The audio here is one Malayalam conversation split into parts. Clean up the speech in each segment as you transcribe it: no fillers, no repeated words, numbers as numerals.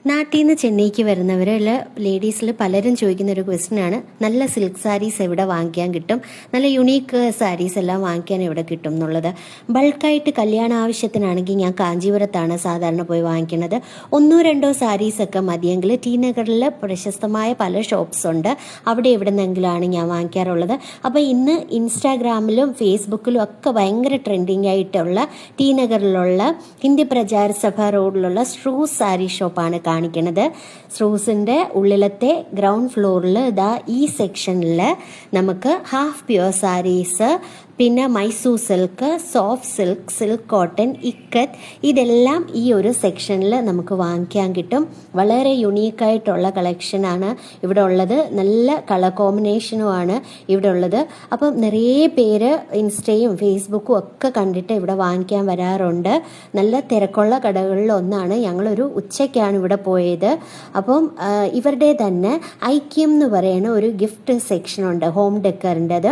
നാട്ടിൽ നിന്ന് ചെന്നൈക്ക് വരുന്നവരിൽ ലേഡീസിൽ പലരും ചോദിക്കുന്ന ഒരു ക്വസ്റ്റ്യനാണ്, നല്ല സിൽക്ക് സാരീസ് എവിടെ വാങ്ങിക്കാൻ കിട്ടും, നല്ല യുണീക്ക് സാരീസ് എല്ലാം വാങ്ങിക്കാൻ എവിടെ കിട്ടും എന്നുള്ളത്. ബൾക്കായിട്ട് കല്യാണ ആവശ്യത്തിനാണെങ്കിൽ ഞാൻ കാഞ്ചീപുരത്താണ് സാധാരണ പോയി വാങ്ങിക്കുന്നത്. 1-2 സാരീസൊക്കെ മതിയെങ്കിൽ ടി നഗറിൽ പ്രശസ്തമായ പല ഷോപ്സ് ഉണ്ട്, അവിടെ എവിടെന്നെങ്കിലാണ് ഞാൻ വാങ്ങിക്കാറുള്ളത്. അപ്പോൾ ഇന്ന് ഇൻസ്റ്റാഗ്രാമിലും ഫേസ്ബുക്കിലും ഒക്കെ ഭയങ്കര ട്രെൻഡിങ് ആയിട്ടുള്ള ടി നഗറിലുള്ള ഹിന്ദി പ്രചാര സഭ റോഡിലുള്ള സ്ട്രൂസ് സാരി ഷോപ്പാണ് കാണിക്കുന്നത്. സ്ട്രൂസിൻ്റെ ഉള്ളിലത്തെ ഗ്രൗണ്ട് ഫ്ലോറിൽ ഈ സെക്ഷനിൽ നമുക്ക് ഹാഫ് പ്യുവർ സാരീസ്, പിന്നെ Mysore silk, soft silk, silk cotton, ikat, ഇതെല്ലാം ഈ ഒരു സെക്ഷനിൽ നമുക്ക് വാങ്ങിക്കാൻ കിട്ടും. വളരെ യുണീക്കായിട്ടുള്ള കളക്ഷനാണ് ഇവിടെ ഉള്ളത്. നല്ല കളർ കോമ്പിനേഷനുമാണ് ഇവിടെ ഉള്ളത്. അപ്പം നിറയെ പേര് ഇൻസ്റ്റയും ഫേസ്ബുക്കും ഒക്കെ കണ്ടിട്ട് ഇവിടെ വാങ്ങിക്കാൻ വരാറുണ്ട്. നല്ല തിരക്കുള്ള കടകളിൽ ഒന്നാണ്. ഞങ്ങളൊരു ഉച്ചയ്ക്കാണ് ഇവിടെ പോയത്. അപ്പം ഇവരുടെ തന്നെ ഐക്യം എന്ന് പറയുന്ന ഒരു ഗിഫ്റ്റ് സെക്ഷനുണ്ട്, ഹോം ഡെക്കറിൻ്റെത്.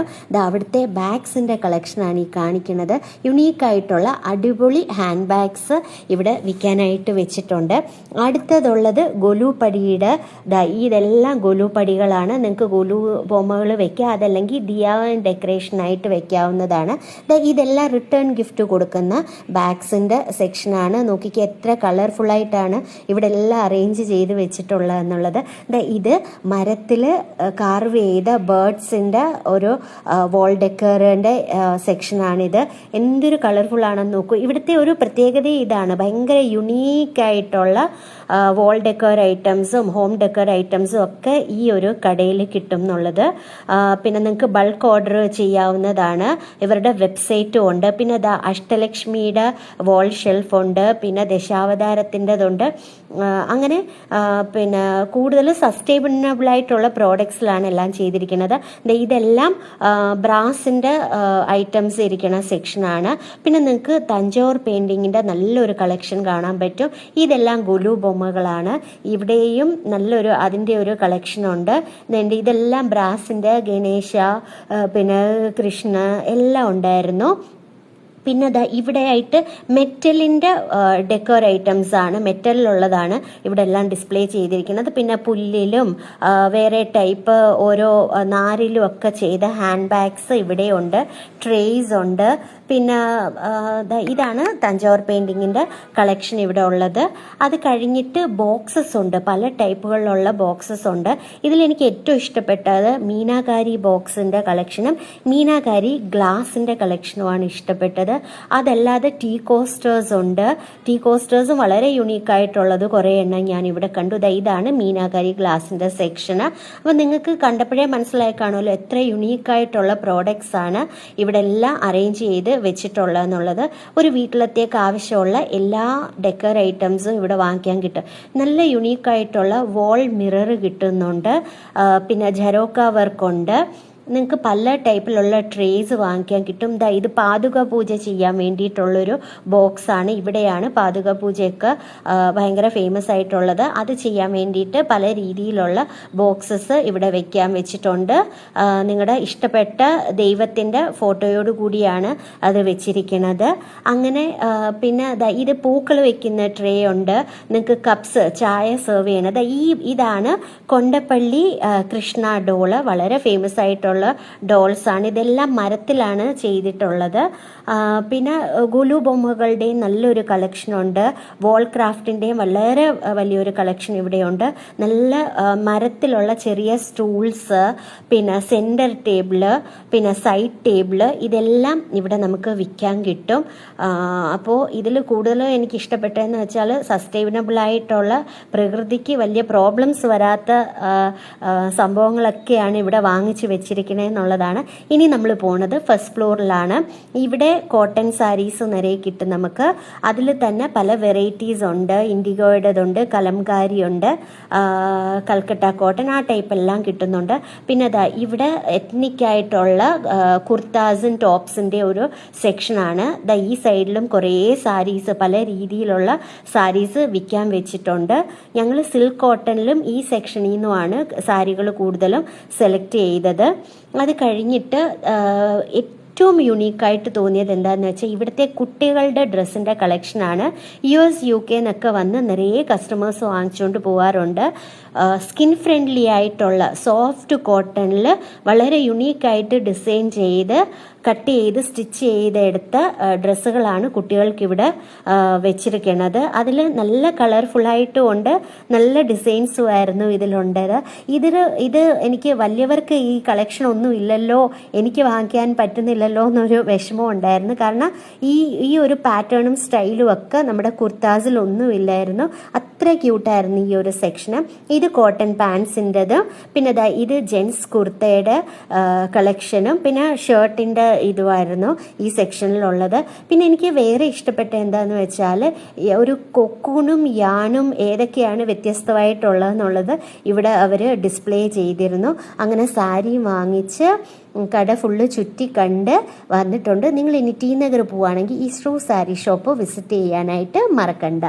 അവിടുത്തെ ബാഗ്സിൻ്റെ കളക്ഷനാണ് ഈ കാണിക്കുന്നത്. യുണീക്കായിട്ടുള്ള അടിപൊളി ഹാൻഡ് ബാഗ്സ് ഇവിടെ വിൽക്കാനായിട്ട് വെച്ചിട്ടുണ്ട്. അടുത്തതുള്ളത് ഗൊലു പടിയുടെ, ഇതെല്ലാം ഗൊലു പടികളാണ്. നിങ്ങൾക്ക് ഗൊലു ബൊമ്മകൾ വെക്കുക, അതല്ലെങ്കിൽ ദിയ ഡെക്കറേഷനായിട്ട് വെക്കാവുന്നതാണ്. ഇതെല്ലാം റിട്ടേൺ ഗിഫ്റ്റ് കൊടുക്കുന്ന ബാഗ്സിൻ്റെ സെക്ഷനാണ്. നോക്കിക്കുക എത്ര കളർഫുള്ളായിട്ടാണ് ഇവിടെ എല്ലാം അറേഞ്ച് ചെയ്ത് വെച്ചിട്ടുള്ളത് എന്നുള്ളത്. ഇത് മരത്തിൽ കാർവ് ചെയ്ത ബേർഡ്സിൻ്റെ ഒരു വോൾ ഡെക്കറിൻ്റെ സെക്ഷനാണിത്. എന്തൊരു കളർഫുൾ ആണെന്ന് നോക്കൂ. ഇവിടുത്തെ ഒരു പ്രത്യേകത ഇതാണ്, ഭയങ്കര യുണീക്കായിട്ടുള്ള വോൾ ഡെക്കർ ഐറ്റംസും ഹോം ഡെക്കർ ഐറ്റംസും ഒക്കെ ഈ ഒരു കടയിൽ കിട്ടും എന്നുള്ളത്. പിന്നെ നിങ്ങൾക്ക് ബൾക്ക് ഓർഡർ ചെയ്യാവുന്നതാണ്. ഇവരുടെ വെബ്സൈറ്റും ഉണ്ട്. പിന്നെ അഷ്ടലക്ഷ്മിയുടെ വോൾ ഷെൽഫ് ഉണ്ട്, പിന്നെ ദശാവതാരത്തിൻ്റെതുണ്ട്. അങ്ങനെ പിന്നെ കൂടുതൽ സസ്റ്റൈനബിൾ ആയിട്ടുള്ള പ്രോഡക്ട്സിലാണ് എല്ലാം ചെയ്തിരിക്കുന്നത്. ഇതെല്ലാം ബ്രാസിൻ്റെ ഐറ്റംസ് ഇരിക്കുന്ന സെക്ഷനാണ്. പിന്നെ നിങ്ങൾക്ക് തഞ്ചാവൂർ പെയിൻറ്റിങ്ങിൻ്റെ നല്ലൊരു കളക്ഷൻ കാണാൻ പറ്റും. ഇതെല്ലാം ഗൊലു ബൊമ്മകളാണ്. ഇവിടെയും നല്ലൊരു അതിൻ്റെ ഒരു കളക്ഷനുണ്ട്. ഇതെല്ലാം ബ്രാസിൻ്റെ ഗണേശ, പിന്നെ കൃഷ്ണ എല്ലാം ഉണ്ടായിരുന്നു. പിന്നെ ഇവിടെ ആയിട്ട് മെറ്റലിൻ്റെ ഡെക്കോർ ഐറ്റംസ് ആണ്, മെറ്റലിലുള്ളതാണ് ഇവിടെ എല്ലാം ഡിസ്പ്ലേ ചെയ്തിരിക്കുന്നത്. പിന്നെ പുല്ലിലും വേറെ ടൈപ്പ് ഓരോ നാരിലും ഒക്കെ ചെയ്ത ഹാൻഡ് ബാഗ്സ് ഇവിടെയുണ്ട്, ട്രേസ് ഉണ്ട്. പിന്നെ ഇതാണ് തഞ്ചാവൂർ പെയിൻറ്റിങ്ങിൻ്റെ കളക്ഷൻ ഇവിടെ ഉള്ളത്. അത് കഴിഞ്ഞിട്ട് ബോക്സസ് ഉണ്ട്, പല ടൈപ്പുകളിലുള്ള ബോക്സസ് ഉണ്ട്. ഇതിലെനിക്ക് ഏറ്റവും ഇഷ്ടപ്പെട്ടത് മീനാകാരി ബോക്സിൻ്റെ കളക്ഷനും മീനാകാരി ഗ്ലാസിൻ്റെ കളക്ഷനുമാണ് ഇഷ്ടപ്പെട്ടത്. അതല്ലാതെ ടീ കോസ്റ്റേഴ്സ് ഉണ്ട്. ടീ കോസ്റ്റേഴ്സും വളരെ യുണീക്കായിട്ടുള്ളത് കുറേ എണ്ണം ഞാൻ ഇവിടെ കണ്ടു. ഇതാണ് മീനാകാരി ഗ്ലാസിൻ്റെ സെക്ഷന്. അപ്പോൾ നിങ്ങൾക്ക് കണ്ടപ്പോഴേ മനസ്സിലായി കാണുമല്ലോ എത്ര യുണീക്കായിട്ടുള്ള പ്രോഡക്ട്സ് ആണ് ഇവിടെ എല്ലാം അറേഞ്ച് ചെയ്ത് വെച്ചിട്ടുള്ളതെന്നുള്ളത്. ഒരു വീട്ടിലത്തേക്ക് ആവശ്യമുള്ള എല്ലാ ഡെക്കർ ഐറ്റംസും ഇവിടെ വാങ്ങിക്കാൻ കിട്ടും. നല്ല യുണീക്കായിട്ടുള്ള വോൾ മിറർ കിട്ടുന്നുണ്ട്. പിന്നെ ജരോക്ക വർക്ക് ഉണ്ട്. നിങ്ങൾക്ക് പല ടൈപ്പിലുള്ള ട്രേസ് വാങ്ങിക്കാൻ കിട്ടും. ഇത് പാതുക പൂജ ചെയ്യാൻ വേണ്ടിയിട്ടുള്ളൊരു ബോക്സാണ്. ഇവിടെയാണ് പാതുക പൂജയൊക്കെ ഭയങ്കര ഫേമസ് ആയിട്ടുള്ളത്. അത് ചെയ്യാൻ വേണ്ടിയിട്ട് പല രീതിയിലുള്ള ബോക്സസ് ഇവിടെ വെച്ചിട്ടുണ്ട്. നിങ്ങളുടെ ഇഷ്ടപ്പെട്ട ദൈവത്തിൻ്റെ ഫോട്ടോയോട് കൂടിയാണ് അത് വെച്ചിരിക്കുന്നത്. അങ്ങനെ പിന്നെ ഇത് പൂക്കൾ വെക്കുന്ന ട്രേ ഉണ്ട്. നിങ്ങൾക്ക് കപ്സ് ചായ സെർവ് ചെയ്യണത്. ഇതാണ് കൊണ്ടപ്പള്ളി കൃഷ്ണ ഡോള്, വളരെ ഫേമസ് ആയിട്ടുള്ള ഡോൾസ് ആണ്. ഇതെല്ലാം മരത്തിലാണ് ചെയ്തിട്ടുള്ളത്. പിന്നെ ഗുലു ബൊമ്മകളുടെയും നല്ലൊരു കളക്ഷൻ ഉണ്ട്. വോൾ ക്രാഫ്റ്റിൻ്റെയും വളരെ വലിയൊരു കളക്ഷൻ ഇവിടെയുണ്ട്. നല്ല മരത്തിലുള്ള ചെറിയ സ്റ്റൂൾസ്, പിന്നെ സെൻറ്റർ ടേബിള്, പിന്നെ സൈഡ് ടേബിള്, ഇതെല്ലാം ഇവിടെ നമുക്ക് വിൽക്കാൻ കിട്ടും. അപ്പോൾ ഇതിൽ കൂടുതലും എനിക്ക് ഇഷ്ടപ്പെട്ടതെന്ന് വെച്ചാൽ സസ്റ്റൈനബിൾ ആയിട്ടുള്ള പ്രകൃതിക്ക് വലിയ പ്രോബ്ലംസ് വരാത്ത സംഭവങ്ങളൊക്കെയാണ് ഇവിടെ വാങ്ങിച്ച് വെച്ചിരിക്കുന്നത് എന്നുള്ളതാണ്. ഇനി നമ്മൾ പോകുന്നത് ഫസ്റ്റ് ഫ്ലോറിലാണ്. ഇവിടെ കോട്ടൺ സാരീസ് നിറയെ കിട്ടും നമുക്ക്. അതിൽ തന്നെ പല വെറൈറ്റീസ് ഉണ്ട്. ഇൻഡിഗോയുടേതുണ്ട്, കലംകാരി ഉണ്ട്, കൽക്കട്ട കോട്ടൺ, ആ ടൈപ്പ് എല്ലാം കിട്ടുന്നുണ്ട്. പിന്നെ ഇവിടെ എത്നിക് ആയിട്ടുള്ള കുർത്താസും ടോപ്സിൻ്റെ ഒരു സെക്ഷനാണ്. ഈ സൈഡിലും കുറേ സാരീസ്, പല രീതിയിലുള്ള സാരീസ് വിൽക്കാൻ വെച്ചിട്ടുണ്ട്. ഞങ്ങൾ സിൽക്ക് കോട്ടണിലും ഈ സെക്ഷനിൽ നിന്നുമാണ് സാരികൾ കൂടുതലും സെലക്ട് ചെയ്തത്. അത് കഴിഞ്ഞിട്ട് ഏറ്റവും യുണീക്കായിട്ട് തോന്നിയത് എന്താണെന്ന് വെച്ചാൽ ഇവിടുത്തെ കുട്ടികളുടെ ഡ്രസ്സിൻ്റെ കളക്ഷനാണ്. US UK എന്നൊക്കെ വന്ന് നിറയെ കസ്റ്റമേഴ്സ് വാങ്ങിച്ചുകൊണ്ട് പോകാറുണ്ട്. സ്കിൻ ഫ്രണ്ട്ലി ആയിട്ടുള്ള സോഫ്റ്റ് കോട്ടണിൽ വളരെ യുണീക്കായിട്ട് ഡിസൈൻ ചെയ്ത് കട്ട് ചെയ്ത് സ്റ്റിച്ച് ചെയ്തെടുത്ത ഡ്രസ്സുകളാണ് കുട്ടികൾക്കിവിടെ വെച്ചിരിക്കുന്നത്. അതിൽ നല്ല കളർഫുള്ളായിട്ടും ഉണ്ട്, നല്ല ഡിസൈൻസും ആയിരുന്നു ഇതിലുണ്ടത്. ഇത് എനിക്ക് വലിയവർക്ക് ഈ കളക്ഷൻ ഒന്നും ഇല്ലല്ലോ, എനിക്ക് വാങ്ങിക്കാൻ പറ്റുന്നില്ലല്ലോ എന്നൊരു വിഷമം ഉണ്ടായിരുന്നു. കാരണം ഈ ഒരു പാറ്റേണും സ്റ്റൈലും ഒക്കെ നമ്മുടെ കുർത്താസിലൊന്നും ഇല്ലായിരുന്നു. അത്ര ക്യൂട്ടായിരുന്നു ഈ ഒരു സെക്ഷന്. ഇത് കോട്ടൺ പാൻസിൻ്റെത്, പിന്നെ ഇത് ജെൻസ് കുർത്തയുടെ കളക്ഷനും പിന്നെ ഷർട്ടിൻ്റെ ഇതുമായിരുന്നു ഈ സെക്ഷനിലുള്ളത്. പിന്നെ എനിക്ക് വേറെ ഇഷ്ടപ്പെട്ട എന്താണെന്ന് വെച്ചാൽ ഒരു കൊക്കൂണും യാണും ഏതൊക്കെയാണ് വ്യത്യസ്തമായിട്ടുള്ളതെന്നുള്ളത് ഇവിടെ അവർ ഡിസ്പ്ലേ ചെയ്തിരുന്നു. അങ്ങനെ സാരി വാങ്ങിച്ച് കട ഫുള്ള് ചുറ്റി കണ്ട് വന്നിട്ടുണ്ട്. നിങ്ങൾ ഇനി ടി നഗർ പോവുകയാണെങ്കിൽ ഈസ്ട്രോ സാരി ഷോപ്പ് വിസിറ്റ് ചെയ്യാനായിട്ട് മറക്കണ്ട.